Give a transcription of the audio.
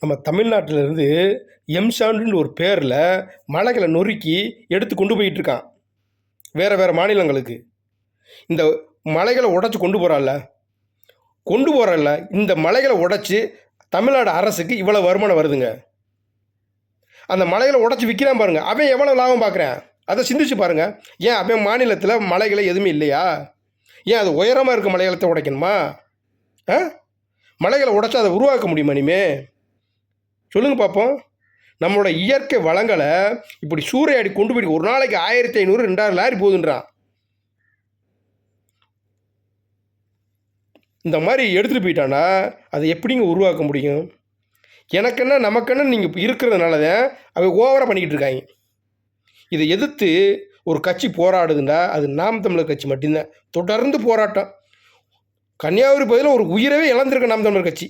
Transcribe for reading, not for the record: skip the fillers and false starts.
நம்ம தமிழ்நாட்டிலேருந்து எம்சாண்டுன்னு ஒரு பேரில் மலைகளை நொறுக்கி எடுத்து கொண்டு போயிட்டுருக்கான் வேறு மாநிலங்களுக்கு. இந்த மலைகளை உடச்சி கொண்டு போகிறான்ல, இந்த மலைகளை உடச்சி தமிழ்நாடு அரசுக்கு இவ்வளோ வருமானம் வருதுங்க. அந்த மலைகளை உடச்சி விற்கிறான் பாருங்கள், அவன் எவ்வளோ லாபம் பார்க்குறேன் அதை சிந்திச்சு பாருங்கள். ஏன் அவன் மாநிலத்தில் மலைகளை எதுவுமே இல்லையா? ஏன் அது உயரமாக இருக்க மலைகளத்தை உடைக்கணுமா? மலைகளை உடைச்சா அதை உருவாக்க முடியுமா? இனிமே சொல்லுங்கள் பார்ப்போம். நம்மளோட இயற்கை வளங்களை இப்படி சூறையாடி கொண்டு போய் ஒரு நாளைக்கு 1500 2000 லாரி போகுதுன்றான். இந்த மாதிரி எடுத்துகிட்டு போயிட்டானா அதை எப்படிங்க உருவாக்க முடியும்? எனக்கென்ன நமக்கென்ன நீங்கள் இருக்கிறதுனால தான் அவங்க ஓவராக பண்ணிக்கிட்டு இருக்காங்க. இதை எதிர்த்து ஒரு கட்சி போராடுதுண்டா அது நாம் தமிழர் கட்சி மட்டும்தான். தொடர்ந்து போராட்டம். கன்னியாகுமரி பகுதியில் ஒரு உயிரவே இழந்திருக்க நாம் தமிழர் கட்சி.